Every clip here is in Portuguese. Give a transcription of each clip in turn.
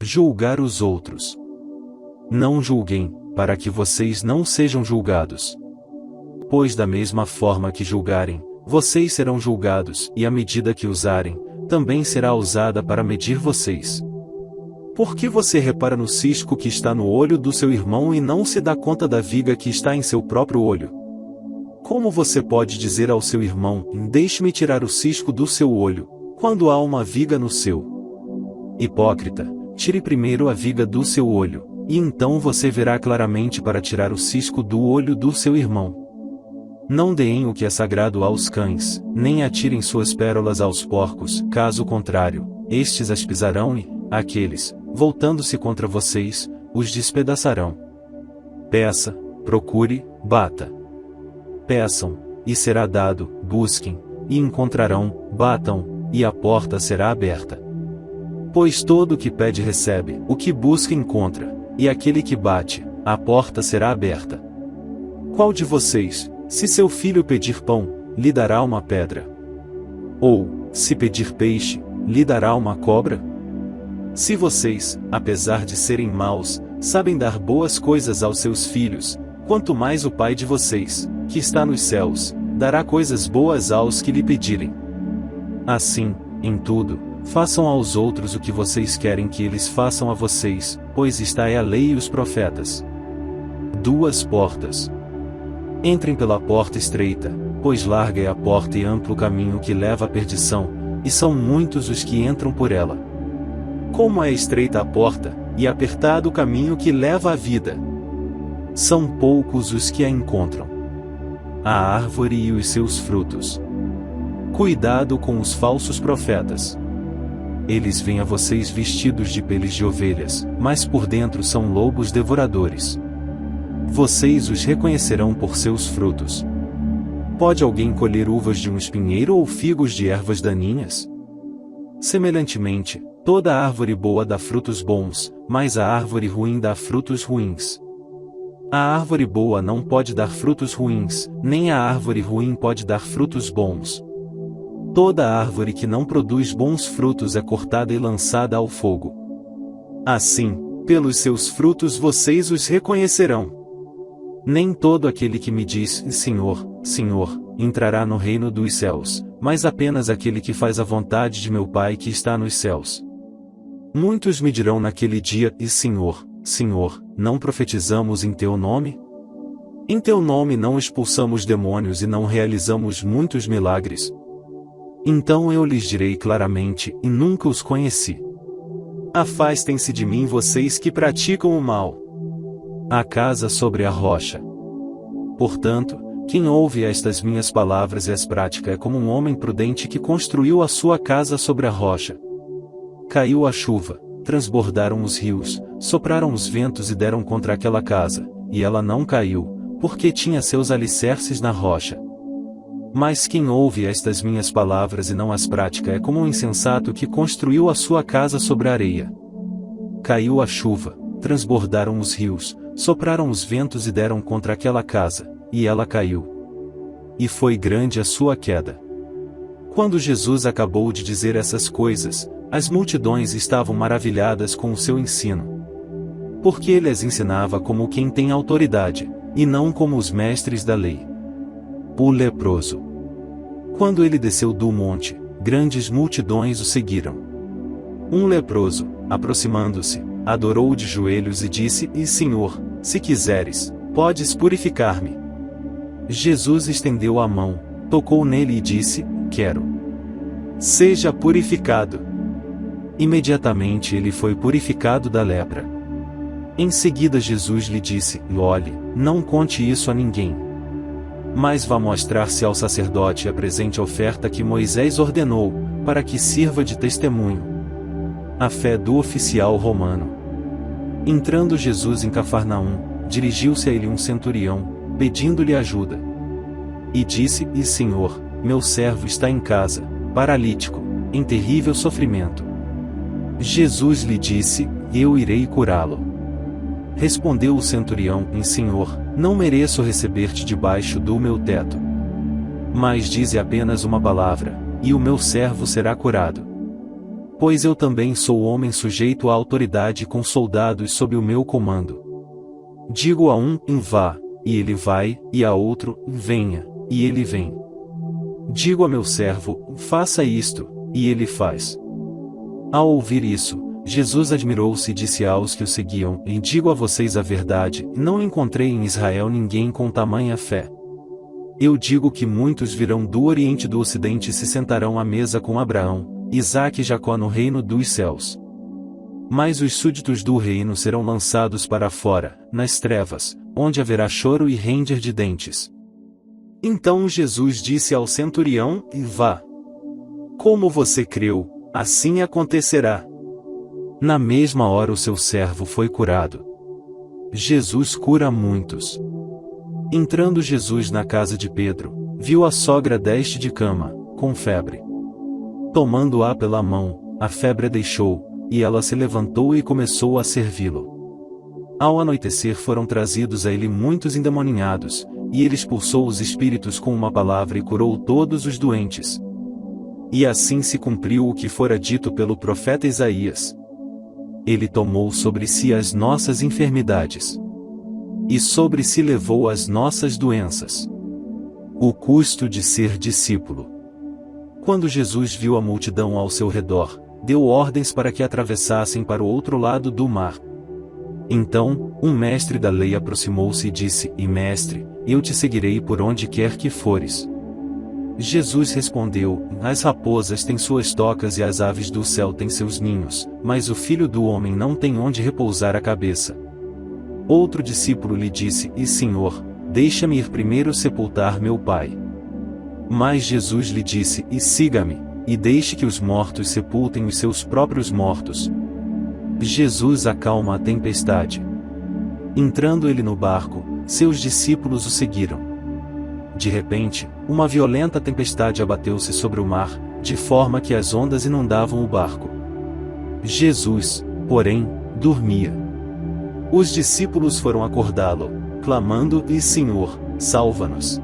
Julgar os outros. Não julguem, para que vocês não sejam julgados. Pois da mesma forma que julgarem, vocês serão julgados, e a medida que usarem, também será usada para medir vocês. Por que você repara no cisco que está no olho do seu irmão e não se dá conta da viga que está em seu próprio olho? Como você pode dizer ao seu irmão, deixe-me tirar o cisco do seu olho, quando há uma viga no seu? Hipócrita, tire primeiro a viga do seu olho, e então você verá claramente para tirar o cisco do olho do seu irmão. Não deem o que é sagrado aos cães, nem atirem suas pérolas aos porcos, caso contrário, estes as pisarão e, aqueles, voltando-se contra vocês, os despedaçarão. Peça, procure, bata. Peçam, e será dado, busquem, e encontrarão, batam, e a porta será aberta. Pois todo o que pede recebe, o que busca encontra, e aquele que bate, a porta será aberta. Qual de vocês, se seu filho pedir pão, lhe dará uma pedra? Ou, se pedir peixe, lhe dará uma cobra? Se vocês, apesar de serem maus, sabem dar boas coisas aos seus filhos, quanto mais o Pai de vocês, que está nos céus, dará coisas boas aos que lhe pedirem. Assim, em tudo, façam aos outros o que vocês querem que eles façam a vocês, pois está a lei e os profetas. Duas portas. Entrem pela porta estreita, pois larga é a porta e amplo o caminho que leva à perdição, e são muitos os que entram por ela. Como é estreita a porta, e apertado o caminho que leva à vida. São poucos os que a encontram. A árvore e os seus frutos. Cuidado com os falsos profetas. Eles vêm a vocês vestidos de peles de ovelhas, mas por dentro são lobos devoradores. Vocês os reconhecerão por seus frutos. Pode alguém colher uvas de um espinheiro ou figos de ervas daninhas? Semelhantemente, toda árvore boa dá frutos bons, mas a árvore ruim dá frutos ruins. A árvore boa não pode dar frutos ruins, nem a árvore ruim pode dar frutos bons. Toda árvore que não produz bons frutos é cortada e lançada ao fogo. Assim, pelos seus frutos vocês os reconhecerão. Nem todo aquele que me diz, Senhor, Senhor, entrará no reino dos céus, mas apenas aquele que faz a vontade de meu Pai que está nos céus. Muitos me dirão naquele dia, Senhor, Senhor, não profetizamos em teu nome? Em teu nome não expulsamos demônios e não realizamos muitos milagres? Então eu lhes direi claramente, e nunca os conheci. Afastem-se de mim vocês que praticam o mal. A casa sobre a rocha. Portanto, quem ouve estas minhas palavras e as pratica é como um homem prudente que construiu a sua casa sobre a rocha. Caiu a chuva, transbordaram os rios, sopraram os ventos e deram contra aquela casa, e ela não caiu, porque tinha seus alicerces na rocha. Mas quem ouve estas minhas palavras e não as pratica é como um insensato que construiu a sua casa sobre a areia. Caiu a chuva, transbordaram os rios, sopraram os ventos e deram contra aquela casa, e ela caiu. E foi grande a sua queda. Quando Jesus acabou de dizer essas coisas, as multidões estavam maravilhadas com o seu ensino. Porque ele as ensinava como quem tem autoridade, e não como os mestres da lei. O leproso. Quando ele desceu do monte, grandes multidões o seguiram. Um leproso, aproximando-se, adorou-o de joelhos e disse, Senhor, se quiseres, podes purificar-me. Jesus estendeu a mão, tocou nele e disse, quero. Seja purificado. Imediatamente ele foi purificado da lepra. Em seguida Jesus lhe disse, olhe, não conte isso a ninguém. Mas vá mostrar-se ao sacerdote e apresente a oferta que Moisés ordenou, para que sirva de testemunho. A fé do oficial romano. Entrando Jesus em Cafarnaum, dirigiu-se a ele um centurião, pedindo-lhe ajuda. E disse, Senhor, meu servo está em casa, paralítico, em terrível sofrimento. Jesus lhe disse, eu irei curá-lo. Respondeu o centurião, Senhor, não mereço receber-te debaixo do meu teto. Mas dize apenas uma palavra, e o meu servo será curado. Pois eu também sou homem sujeito à autoridade com soldados sob o meu comando. Digo a um, vá, e ele vai, e a outro, venha, e ele vem. Digo a meu servo, faça isto, e ele faz. Ao ouvir isso, Jesus admirou-se e disse aos que o seguiam, e digo a vocês a verdade, não encontrei em Israel ninguém com tamanha fé. Eu digo que muitos virão do Oriente e do Ocidente e se sentarão à mesa com Abraão, Isaque e Jacó no reino dos céus. Mas os súditos do reino serão lançados para fora, nas trevas, onde haverá choro e ranger de dentes. Então Jesus disse ao centurião, vá. Como você creu, assim acontecerá. Na mesma hora o seu servo foi curado. Jesus cura muitos. Entrando Jesus na casa de Pedro, viu a sogra deste de cama, com febre. Tomando-a pela mão, a febre a deixou, e ela se levantou e começou a servi-lo. Ao anoitecer foram trazidos a ele muitos endemoninhados, e ele expulsou os espíritos com uma palavra e curou todos os doentes. E assim se cumpriu o que fora dito pelo profeta Isaías. Ele tomou sobre si as nossas enfermidades. E sobre si levou as nossas doenças. O custo de ser discípulo. Quando Jesus viu a multidão ao seu redor, deu ordens para que atravessassem para o outro lado do mar. Então, um mestre da lei aproximou-se e disse, mestre, eu te seguirei por onde quer que fores. Jesus respondeu, as raposas têm suas tocas e as aves do céu têm seus ninhos, mas o Filho do Homem não tem onde repousar a cabeça. Outro discípulo lhe disse, Senhor, deixa-me ir primeiro sepultar meu pai. Mas Jesus lhe disse, siga-me, e deixe que os mortos sepultem os seus próprios mortos. Jesus acalma a tempestade. Entrando ele no barco, seus discípulos o seguiram. De repente, uma violenta tempestade abateu-se sobre o mar, de forma que as ondas inundavam o barco. Jesus, porém, dormia. Os discípulos foram acordá-lo, clamando, Senhor, salva-nos.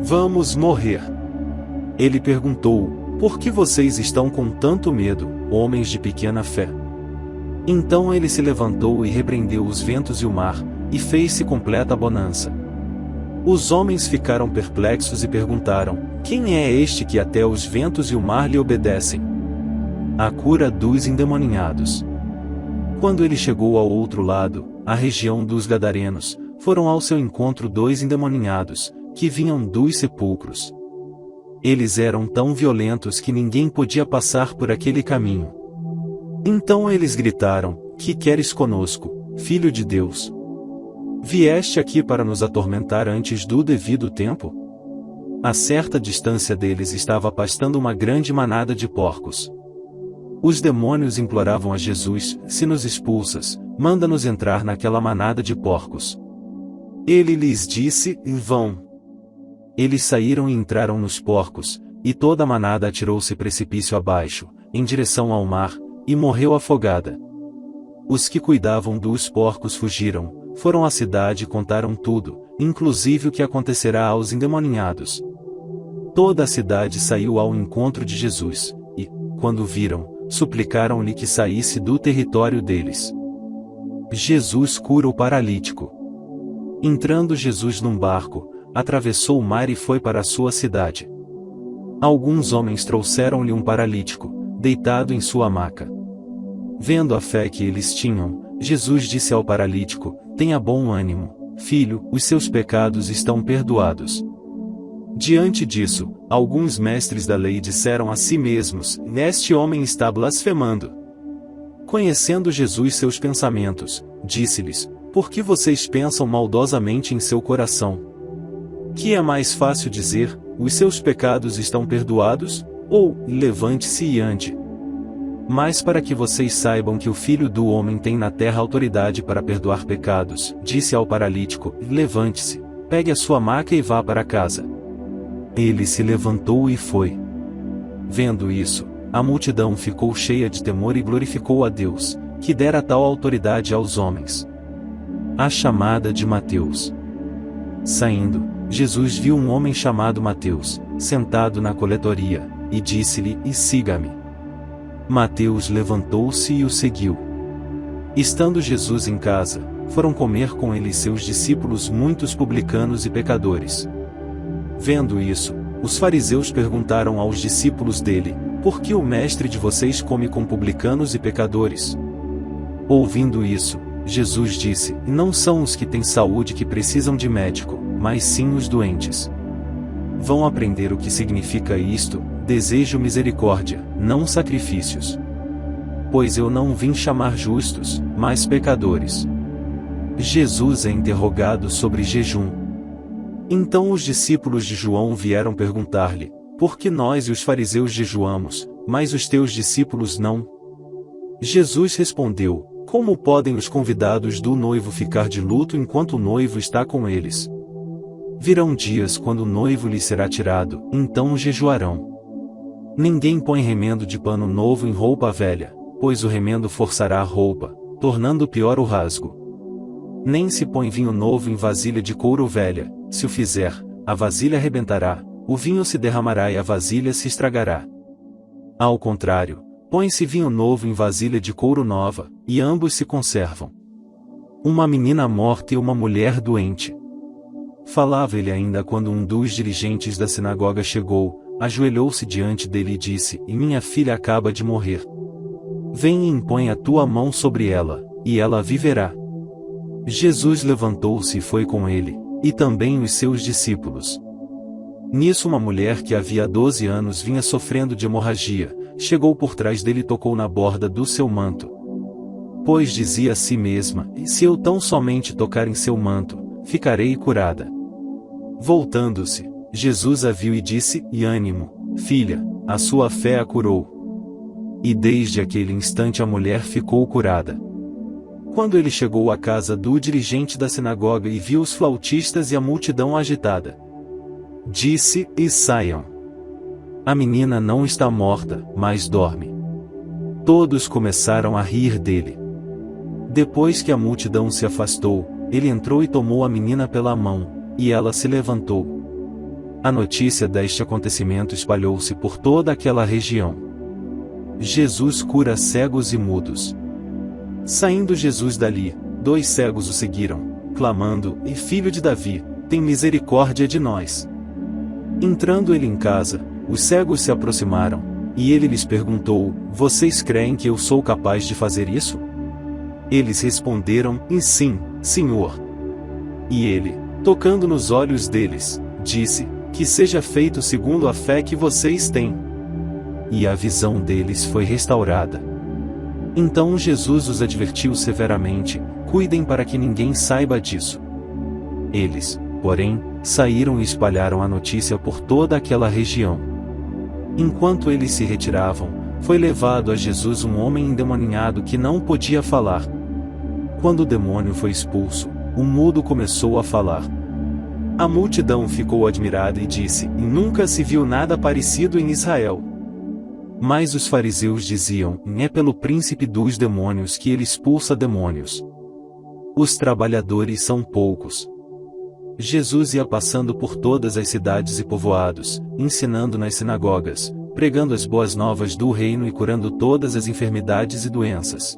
Vamos morrer. Ele perguntou, por que vocês estão com tanto medo, homens de pequena fé? Então ele se levantou e repreendeu os ventos e o mar, e fez-se completa bonança. Os homens ficaram perplexos e perguntaram, quem é este que até os ventos e o mar lhe obedecem? A cura dos endemoninhados. Quando ele chegou ao outro lado, a região dos Gadarenos, foram ao seu encontro 2 endemoninhados, que vinham dos sepulcros. Eles eram tão violentos que ninguém podia passar por aquele caminho. Então eles gritaram, que queres conosco, Filho de Deus? Vieste aqui para nos atormentar antes do devido tempo? A certa distância deles estava pastando uma grande manada de porcos. Os demônios imploravam a Jesus, se nos expulsas, manda-nos entrar naquela manada de porcos. Ele lhes disse, vão. Eles saíram e entraram nos porcos, e toda a manada atirou-se precipício abaixo, em direção ao mar, e morreu afogada. Os que cuidavam dos porcos fugiram, foram à cidade e contaram tudo, inclusive o que acontecerá aos endemoninhados. Toda a cidade saiu ao encontro de Jesus, e, quando viram, suplicaram-lhe que saísse do território deles. Jesus cura o paralítico. Entrando Jesus num barco, atravessou o mar e foi para a sua cidade. Alguns homens trouxeram-lhe um paralítico, deitado em sua maca. Vendo a fé que eles tinham, Jesus disse ao paralítico, tenha bom ânimo, filho, os seus pecados estão perdoados. Diante disso, alguns mestres da lei disseram a si mesmos, este homem está blasfemando. Conhecendo Jesus seus pensamentos, disse-lhes, por que vocês pensam maldosamente em seu coração? Que é mais fácil dizer, os seus pecados estão perdoados, ou, levante-se e ande. Mas para que vocês saibam que o Filho do Homem tem na terra autoridade para perdoar pecados, disse ao paralítico, levante-se, pegue a sua maca e vá para casa. Ele se levantou e foi. Vendo isso, a multidão ficou cheia de temor e glorificou a Deus, que dera tal autoridade aos homens. A chamada de Mateus. Saindo, Jesus viu um homem chamado Mateus, sentado na coletoria, e disse-lhe, siga-me. Mateus levantou-se e o seguiu. Estando Jesus em casa, foram comer com ele e seus discípulos muitos publicanos e pecadores. Vendo isso, os fariseus perguntaram aos discípulos dele: por que o mestre de vocês come com publicanos e pecadores? Ouvindo isso, Jesus disse: não são os que têm saúde que precisam de médico, mas sim os doentes. Vão aprender o que significa isto: desejo misericórdia, não sacrifícios. Pois eu não vim chamar justos, mas pecadores. Jesus é interrogado sobre jejum. Então os discípulos de João vieram perguntar-lhe: por que nós e os fariseus jejuamos, mas os teus discípulos não? Jesus respondeu: como podem os convidados do noivo ficar de luto enquanto o noivo está com eles? Virão dias quando o noivo lhes será tirado, então jejuarão. Ninguém põe remendo de pano novo em roupa velha, pois o remendo forçará a roupa, tornando pior o rasgo. Nem se põe vinho novo em vasilha de couro velha, se o fizer, a vasilha arrebentará, o vinho se derramará e a vasilha se estragará. Ao contrário, põe-se vinho novo em vasilha de couro nova, e ambos se conservam. Uma menina morta e uma mulher doente. Falava ele ainda quando um dos dirigentes da sinagoga chegou, ajoelhou-se diante dele e disse: minha filha acaba de morrer. Vem e impõe a tua mão sobre ela, e ela viverá. Jesus levantou-se e foi com ele, e também os seus discípulos. Nisso uma mulher que havia 12 anos vinha sofrendo de hemorragia, chegou por trás dele e tocou na borda do seu manto. Pois dizia a si mesma: se eu tão somente tocar em seu manto, ficarei curada. Voltando-se, Jesus a viu e disse: e ânimo, filha, a sua fé a curou. E desde aquele instante a mulher ficou curada. Quando ele chegou à casa do dirigente da sinagoga e viu os flautistas e a multidão agitada, disse: e saiam. A menina não está morta, mas dorme. Todos começaram a rir dele. Depois que a multidão se afastou, ele entrou e tomou a menina pela mão, e ela se levantou. A notícia deste acontecimento espalhou-se por toda aquela região. Jesus cura cegos e mudos. Saindo Jesus dali, 2 cegos o seguiram, clamando: e filho de Davi, tem misericórdia de nós. Entrando ele em casa, os cegos se aproximaram, e ele lhes perguntou: vocês creem que eu sou capaz de fazer isso? Eles responderam: e sim, Senhor. E ele, tocando nos olhos deles, disse: que seja feito segundo a fé que vocês têm. E a visão deles foi restaurada. Então Jesus os advertiu severamente: cuidem para que ninguém saiba disso. Eles, porém, saíram e espalharam a notícia por toda aquela região. Enquanto eles se retiravam, foi levado a Jesus um homem endemoninhado que não podia falar. Quando o demônio foi expulso, o mudo começou a falar. A multidão ficou admirada e disse: nunca se viu nada parecido em Israel. Mas os fariseus diziam: é pelo príncipe dos demônios que ele expulsa demônios. Os trabalhadores são poucos. Jesus ia passando por todas as cidades e povoados, ensinando nas sinagogas, pregando as boas novas do reino e curando todas as enfermidades e doenças.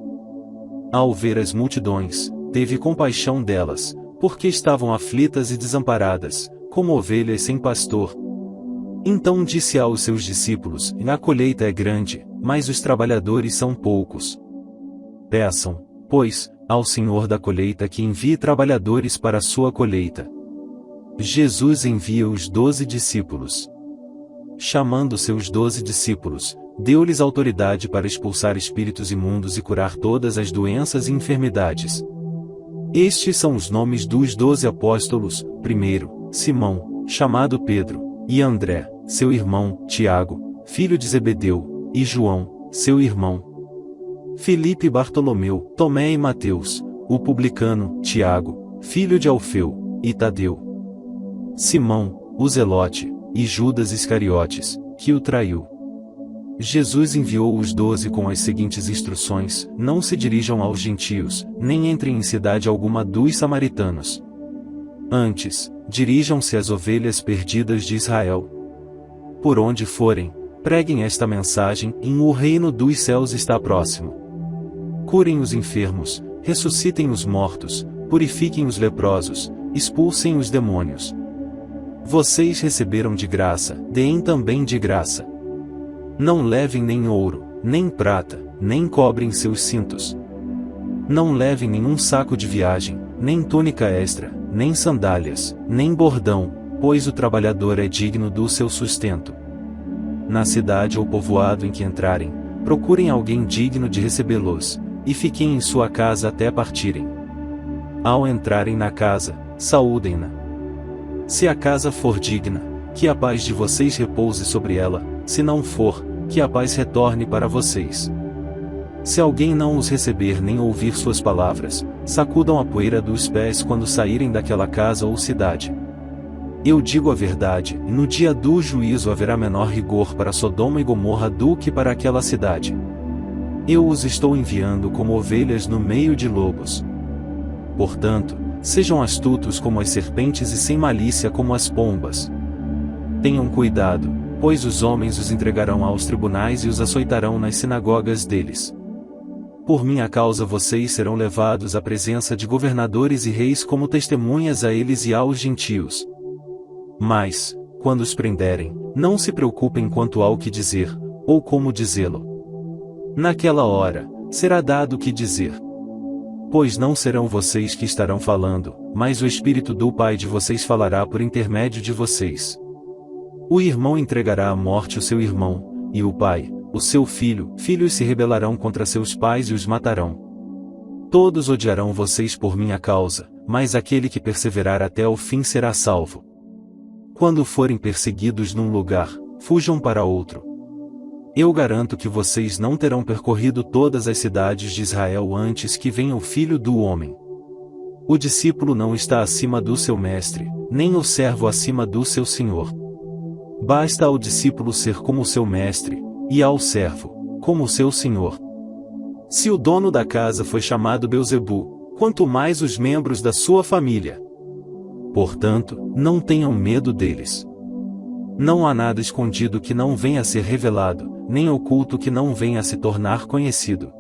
Ao ver as multidões, teve compaixão delas, porque estavam aflitas e desamparadas, como ovelhas sem pastor. Então disse aos seus discípulos: a colheita é grande, mas os trabalhadores são poucos. Peçam, pois, ao Senhor da colheita que envie trabalhadores para a sua colheita. Jesus envia os 12 discípulos. Chamando seus 12 discípulos, deu-lhes autoridade para expulsar espíritos imundos e curar todas as doenças e enfermidades. Estes são os nomes dos 12 apóstolos: primeiro, Simão, chamado Pedro, e André, seu irmão, Tiago, filho de Zebedeu, e João, seu irmão, Filipe e Bartolomeu, Tomé e Mateus, o publicano, Tiago, filho de Alfeu, e Tadeu, Simão, o Zelote, e Judas Iscariotes, que o traiu. Jesus enviou os 12 com as seguintes instruções: não se dirijam aos gentios, nem entrem em cidade alguma dos samaritanos. Antes, dirijam-se às ovelhas perdidas de Israel. Por onde forem, Preguem esta mensagem: o reino dos céus está próximo. Curem os enfermos, ressuscitem os mortos, purifiquem os leprosos, expulsem os demônios. Vocês receberam de graça, deem também de graça. Não levem nem ouro, nem prata, nem cobre em seus cintos. Não levem nenhum saco de viagem, nem túnica extra, nem sandálias, nem bordão, pois o trabalhador é digno do seu sustento. Na cidade ou povoado em que entrarem, procurem alguém digno de recebê-los, e fiquem em sua casa até partirem. Ao entrarem na casa, saúdem-na. Se a casa for digna, que a paz de vocês repouse sobre ela, se não for, que a paz retorne para vocês. Se alguém não os receber nem ouvir suas palavras, sacudam a poeira dos pés quando saírem daquela casa ou cidade. Eu digo a verdade, no dia do juízo haverá menor rigor para Sodoma e Gomorra do que para aquela cidade. Eu os estou enviando como ovelhas no meio de lobos. Portanto, sejam astutos como as serpentes e sem malícia como as pombas. Tenham cuidado, pois os homens os entregarão aos tribunais e os açoitarão nas sinagogas deles. Por minha causa vocês serão levados à presença de governadores e reis como testemunhas a eles e aos gentios. Mas, quando os prenderem, não se preocupem quanto ao que dizer, ou como dizê-lo. Naquela hora, será dado o que dizer. Pois não serão vocês que estarão falando, mas o Espírito do Pai de vocês falará por intermédio de vocês. O irmão entregará à morte o seu irmão, e o pai, o seu filho. Filhos se rebelarão contra seus pais e os matarão. Todos odiarão vocês por minha causa, mas aquele que perseverar até o fim será salvo. Quando forem perseguidos num lugar, fujam para outro. Eu garanto que vocês não terão percorrido todas as cidades de Israel antes que venha o Filho do Homem. O discípulo não está acima do seu mestre, nem o servo acima do seu senhor. Basta ao discípulo ser como o seu mestre, e ao servo, como o seu senhor. Se o dono da casa foi chamado Beelzebu, quanto mais os membros da sua família. Portanto, não tenham medo deles. Não há nada escondido que não venha a ser revelado, nem oculto que não venha a se tornar conhecido.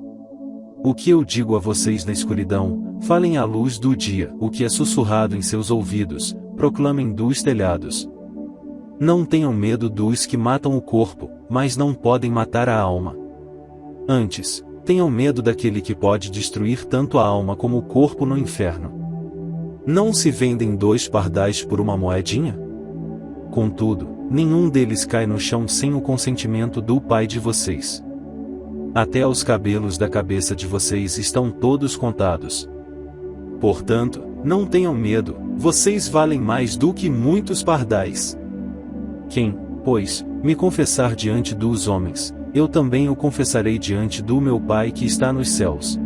O que eu digo a vocês na escuridão, falem à luz do dia. O que é sussurrado em seus ouvidos, proclamem dos telhados. Não tenham medo dos que matam o corpo, mas não podem matar a alma. Antes, tenham medo daquele que pode destruir tanto a alma como o corpo no inferno. Não se vendem 2 pardais por uma moedinha? Contudo, nenhum deles cai no chão sem o consentimento do Pai de vocês. Até os cabelos da cabeça de vocês estão todos contados. Portanto, não tenham medo, vocês valem mais do que muitos pardais. Quem, pois, me confessar diante dos homens, eu também o confessarei diante do meu Pai que está nos céus.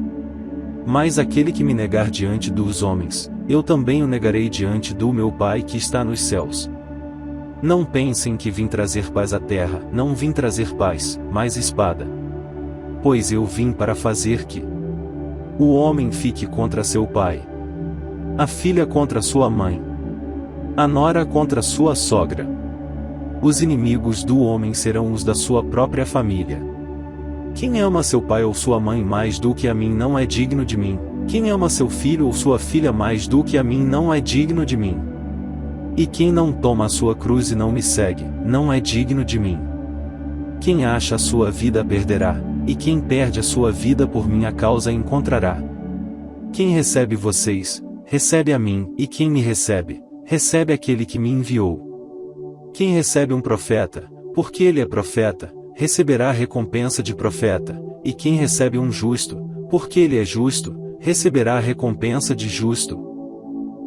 Mas aquele que me negar diante dos homens, eu também o negarei diante do meu Pai que está nos céus. Não pensem que vim trazer paz à terra, não vim trazer paz, mas espada. Pois eu vim para fazer que o homem fique contra seu pai, a filha contra sua mãe, a nora contra sua sogra. Os inimigos do homem serão os da sua própria família. Quem ama seu pai ou sua mãe mais do que a mim não é digno de mim. Quem ama seu filho ou sua filha mais do que a mim não é digno de mim. E quem não toma a sua cruz e não me segue, não é digno de mim. Quem acha a sua vida perderá, e quem perde a sua vida por minha causa encontrará. Quem recebe vocês, recebe a mim, e quem me recebe, recebe aquele que me enviou. Quem recebe um profeta, porque ele é profeta, receberá a recompensa de profeta, e quem recebe um justo, porque ele é justo, receberá a recompensa de justo.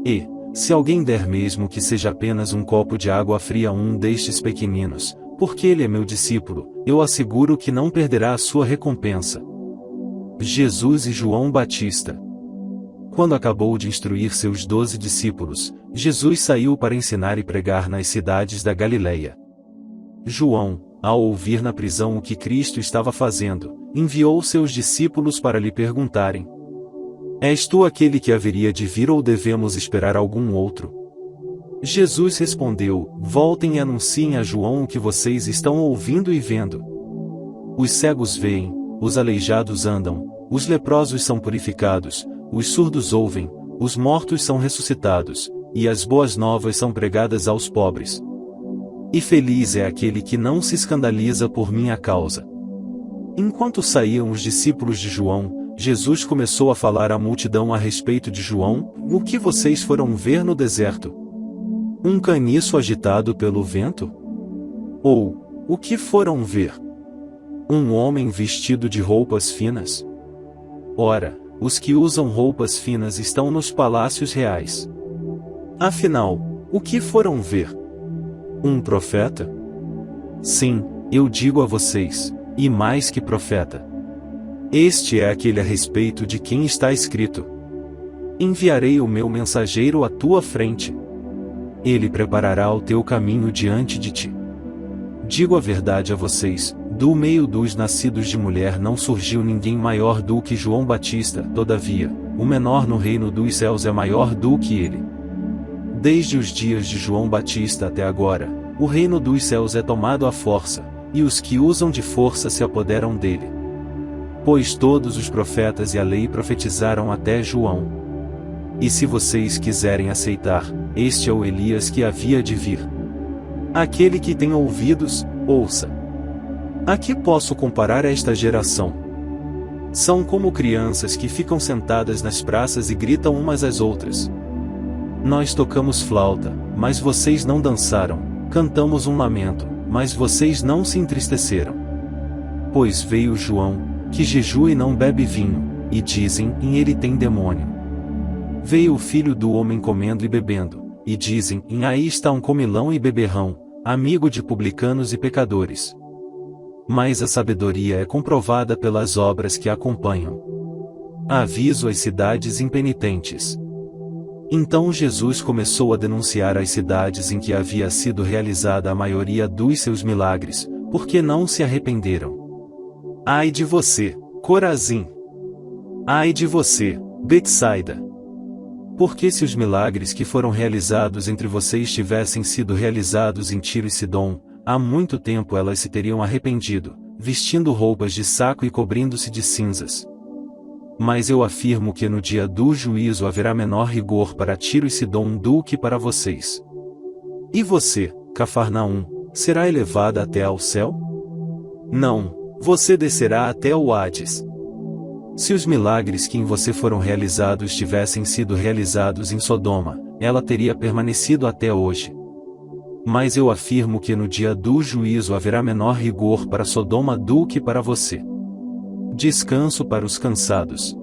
E, se alguém der mesmo que seja apenas um copo de água fria a um destes pequeninos, porque ele é meu discípulo, eu asseguro que não perderá a sua recompensa. Jesus e João Batista. Quando acabou de instruir seus 12 discípulos, Jesus saiu para ensinar e pregar nas cidades da Galileia. João, ao ouvir na prisão o que Cristo estava fazendo, enviou seus discípulos para lhe perguntarem: És tu aquele que haveria de vir ou devemos esperar algum outro? Jesus respondeu: voltem e anunciem a João o que vocês estão ouvindo e vendo. Os cegos veem, os aleijados andam, os leprosos são purificados, os surdos ouvem, os mortos são ressuscitados, e as boas novas são pregadas aos pobres. E feliz é aquele que não se escandaliza por minha causa. Enquanto saíam os discípulos de João, Jesus começou a falar à multidão a respeito de João: o que vocês foram ver no deserto? Um caniço agitado pelo vento? Ou, o que foram ver? Um homem vestido de roupas finas? Ora, os que usam roupas finas estão nos palácios reais. Afinal, o que foram ver? Um profeta? Sim, eu digo a vocês, e mais que profeta. Este é aquele a respeito de quem está escrito: enviarei o meu mensageiro à tua frente. Ele preparará o teu caminho diante de ti. Digo a verdade a vocês, do meio dos nascidos de mulher não surgiu ninguém maior do que João Batista, todavia, o menor no reino dos céus é maior do que ele. Desde os dias de João Batista até agora, o reino dos céus é tomado à força, e os que usam de força se apoderam dele. Pois todos os profetas e a lei profetizaram até João. E se vocês quiserem aceitar, este é o Elias que havia de vir. Aquele que tem ouvidos, ouça. A que posso comparar esta geração? São como crianças que ficam sentadas nas praças e gritam umas às outras. Nós tocamos flauta, mas vocês não dançaram, cantamos um lamento, mas vocês não se entristeceram. Pois veio João, que jejua e não bebe vinho, e dizem, em ele tem demônio. Veio o Filho do Homem comendo e bebendo, e dizem, em aí está um comilão e beberrão, amigo de publicanos e pecadores. Mas a sabedoria é comprovada pelas obras que a acompanham. Aviso às cidades impenitentes. Então Jesus começou a denunciar as cidades em que havia sido realizada a maioria dos seus milagres, porque não se arrependeram. Ai de você, Corazim! Ai de você, Betsaida! Porque se os milagres que foram realizados entre vocês tivessem sido realizados em Tiro e Sidom, há muito tempo elas se teriam arrependido, vestindo roupas de saco e cobrindo-se de cinzas. Mas eu afirmo que no dia do juízo haverá menor rigor para Tiro e Sidom do que para vocês. E você, Cafarnaum, será elevada até ao céu? Não, você descerá até o Hades. Se os milagres que em você foram realizados tivessem sido realizados em Sodoma, ela teria permanecido até hoje. Mas eu afirmo que no dia do juízo haverá menor rigor para Sodoma do que para você. Descanso para os cansados.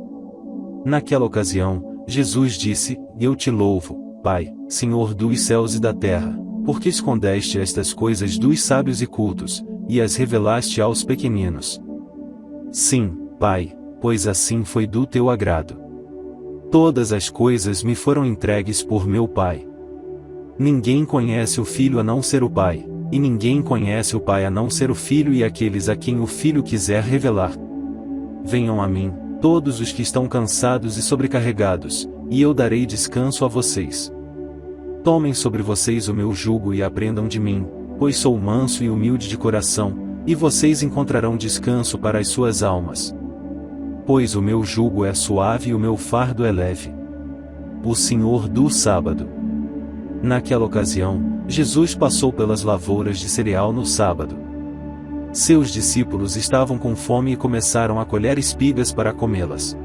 Naquela ocasião, Jesus disse: eu te louvo, Pai, Senhor dos céus e da terra, porque escondeste estas coisas dos sábios e cultos, e as revelaste aos pequeninos. Sim, Pai, pois assim foi do teu agrado. Todas as coisas me foram entregues por meu Pai. Ninguém conhece o Filho a não ser o Pai, e ninguém conhece o Pai a não ser o Filho e aqueles a quem o Filho quiser revelar. Venham a mim, todos os que estão cansados e sobrecarregados, e eu darei descanso a vocês. Tomem sobre vocês o meu jugo e aprendam de mim, pois sou manso e humilde de coração, e vocês encontrarão descanso para as suas almas. Pois o meu jugo é suave e o meu fardo é leve. O Senhor do sábado. Naquela ocasião, Jesus passou pelas lavouras de cereal no sábado. Seus discípulos estavam com fome e começaram a colher espigas para comê-las.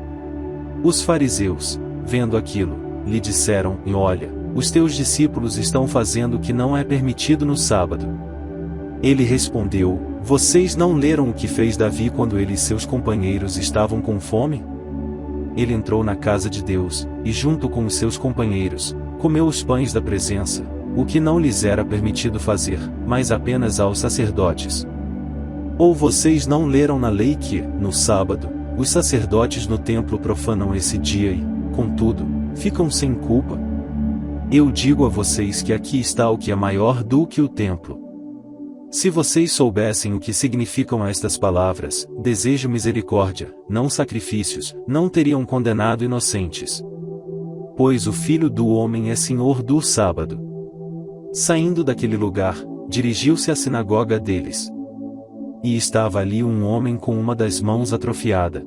Os fariseus, vendo aquilo, lhe disseram: olha, os teus discípulos estão fazendo o que não é permitido no sábado. Ele respondeu: vocês não leram o que fez Davi quando ele e seus companheiros estavam com fome? Ele entrou na casa de Deus, e junto com os seus companheiros, comeu os pães da presença, o que não lhes era permitido fazer, mas apenas aos sacerdotes. Ou vocês não leram na lei que, no sábado, os sacerdotes no templo profanam esse dia e, contudo, ficam sem culpa? Eu digo a vocês que aqui está o que é maior do que o templo. Se vocês soubessem o que significam estas palavras, desejo misericórdia, não sacrifícios, não teriam condenado inocentes. Pois o Filho do Homem é Senhor do sábado. Saindo daquele lugar, dirigiu-se à sinagoga deles. E estava ali um homem com uma das mãos atrofiada.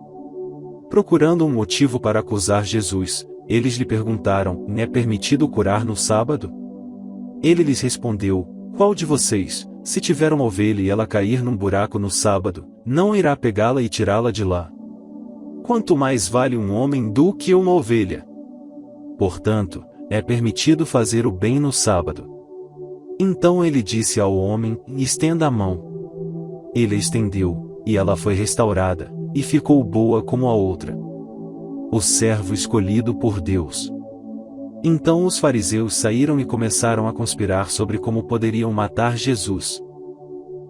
Procurando um motivo para acusar Jesus, eles lhe perguntaram: é permitido curar no sábado? Ele lhes respondeu: qual de vocês, se tiver uma ovelha e ela cair num buraco no sábado, não irá pegá-la e tirá-la de lá? Quanto mais vale um homem do que uma ovelha? Portanto, é permitido fazer o bem no sábado. Então ele disse ao homem: estenda a mão. Ele estendeu, e ela foi restaurada, e ficou boa como a outra. O servo escolhido por Deus. Então os fariseus saíram e começaram a conspirar sobre como poderiam matar Jesus.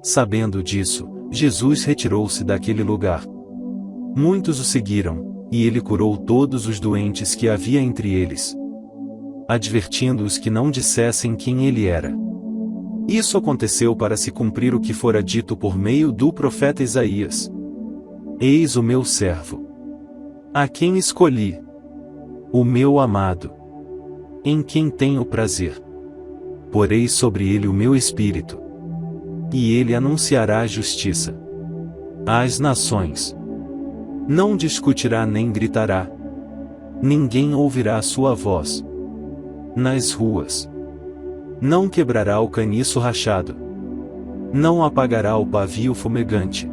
Sabendo disso, Jesus retirou-se daquele lugar. Muitos o seguiram, e ele curou todos os doentes que havia entre eles, advertindo-os que não dissessem quem ele era. Isso aconteceu para se cumprir o que fora dito por meio do profeta Isaías: eis o meu servo, a quem escolhi, o meu amado, em quem tenho prazer. Porei sobre ele o meu espírito, e ele anunciará a justiça às nações. Não discutirá nem gritará. Ninguém ouvirá a sua voz nas ruas. Não quebrará o caniço rachado. Não apagará o pavio fumegante,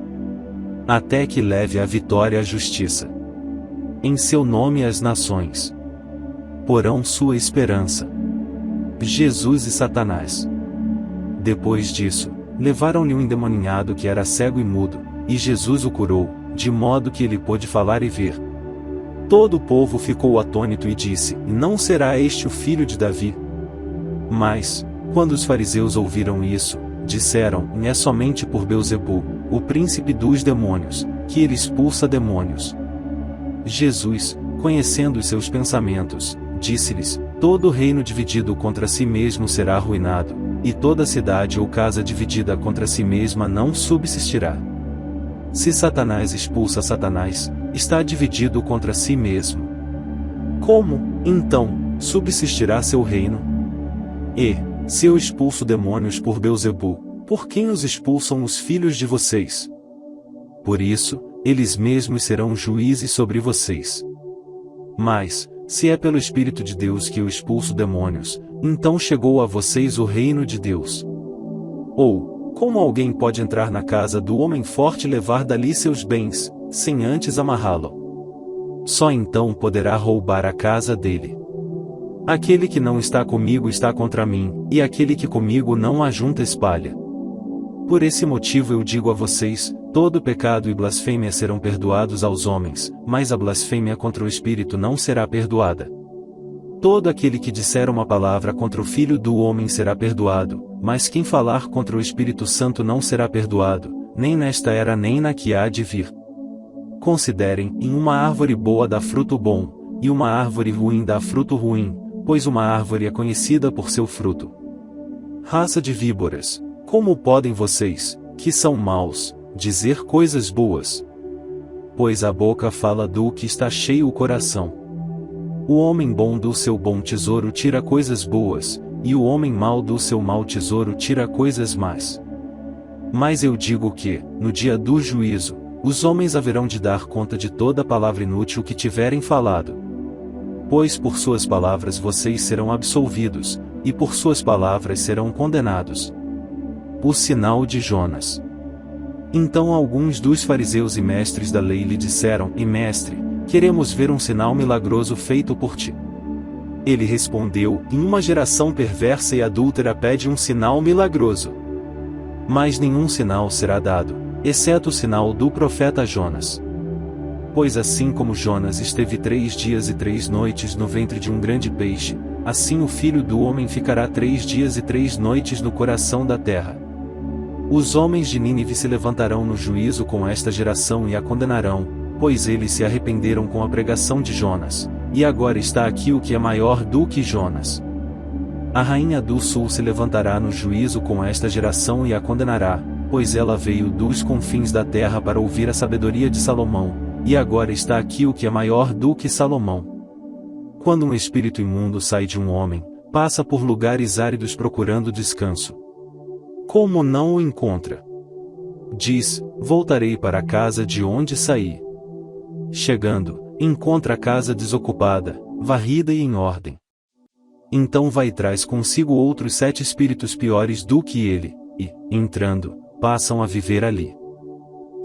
até que leve a vitória à justiça. Em seu nome as nações porão sua esperança. Jesus e Satanás. Depois disso, levaram-lhe um endemoninhado que era cego e mudo, e Jesus o curou, de modo que ele pôde falar e ver. Todo o povo ficou atônito e disse: não será este o filho de Davi? Mas, quando os fariseus ouviram isso, disseram: é somente por Beelzebu, o príncipe dos demônios, que ele expulsa demônios. Jesus, conhecendo os seus pensamentos, disse-lhes: todo reino dividido contra si mesmo será arruinado, e toda cidade ou casa dividida contra si mesma não subsistirá. Se Satanás expulsa Satanás, está dividido contra si mesmo. Como, então, subsistirá seu reino? E, se eu expulso demônios por Beelzebu, por quem os expulsam os filhos de vocês? Por isso, eles mesmos serão juízes sobre vocês. Mas, se é pelo Espírito de Deus que eu expulso demônios, então chegou a vocês o reino de Deus. Ou, como alguém pode entrar na casa do homem forte e levar dali seus bens, sem antes amarrá-lo? Só então poderá roubar a casa dele. Aquele que não está comigo está contra mim, e aquele que comigo não ajunta espalha. Por esse motivo eu digo a vocês: todo pecado e blasfêmia serão perdoados aos homens, mas a blasfêmia contra o Espírito não será perdoada. Todo aquele que disser uma palavra contra o Filho do Homem será perdoado, mas quem falar contra o Espírito Santo não será perdoado, nem nesta era nem na que há de vir. Considerem: em uma árvore boa dá fruto bom, e uma árvore ruim dá fruto ruim, pois uma árvore é conhecida por seu fruto. Raça de víboras, como podem vocês, que são maus, dizer coisas boas? Pois a boca fala do que está cheio o coração. O homem bom do seu bom tesouro tira coisas boas, e o homem mau do seu mau tesouro tira coisas más. Mas eu digo que, no dia do juízo, os homens haverão de dar conta de toda palavra inútil que tiverem falado. Pois por suas palavras vocês serão absolvidos, e por suas palavras serão condenados. O sinal de Jonas. Então alguns dos fariseus e mestres da lei lhe disseram: mestre, queremos ver um sinal milagroso feito por ti. Ele respondeu: em uma geração perversa e adúltera pede um sinal milagroso. Mas nenhum sinal será dado, exceto o sinal do profeta Jonas. Pois assim como Jonas esteve 3 dias e 3 noites no ventre de um grande peixe, assim o Filho do Homem ficará 3 dias e 3 noites no coração da terra. Os homens de Nínive se levantarão no juízo com esta geração e a condenarão, pois eles se arrependeram com a pregação de Jonas, e agora está aqui o que é maior do que Jonas. A rainha do sul se levantará no juízo com esta geração e a condenará, pois ela veio dos confins da terra para ouvir a sabedoria de Salomão, e agora está aqui o que é maior do que Salomão. Quando um espírito imundo sai de um homem, passa por lugares áridos procurando descanso. Como não o encontra? Diz: voltarei para a casa de onde saí. Chegando, encontra a casa desocupada, varrida e em ordem. Então vai e traz consigo outros 7 espíritos piores do que ele, e, entrando, passam a viver ali.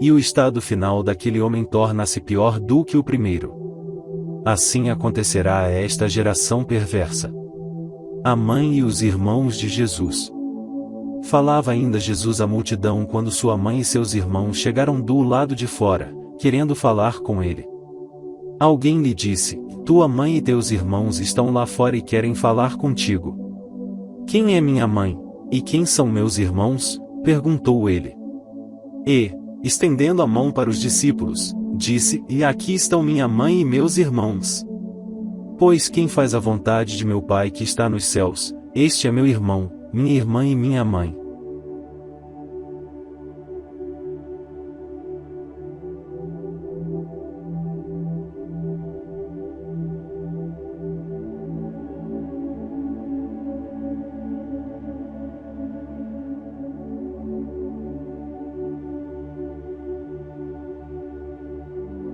E o estado final daquele homem torna-se pior do que o primeiro. Assim acontecerá a esta geração perversa. A mãe e os irmãos de Jesus. Falava ainda Jesus à multidão quando sua mãe e seus irmãos chegaram do lado de fora, querendo falar com ele. Alguém lhe disse: tua mãe e teus irmãos estão lá fora e querem falar contigo. Quem é minha mãe, e quem são meus irmãos? Perguntou ele. E, estendendo a mão para os discípulos, disse: e aqui estão minha mãe e meus irmãos. Pois quem faz a vontade de meu Pai que está nos céus, este é meu irmão, minha irmã e minha mãe.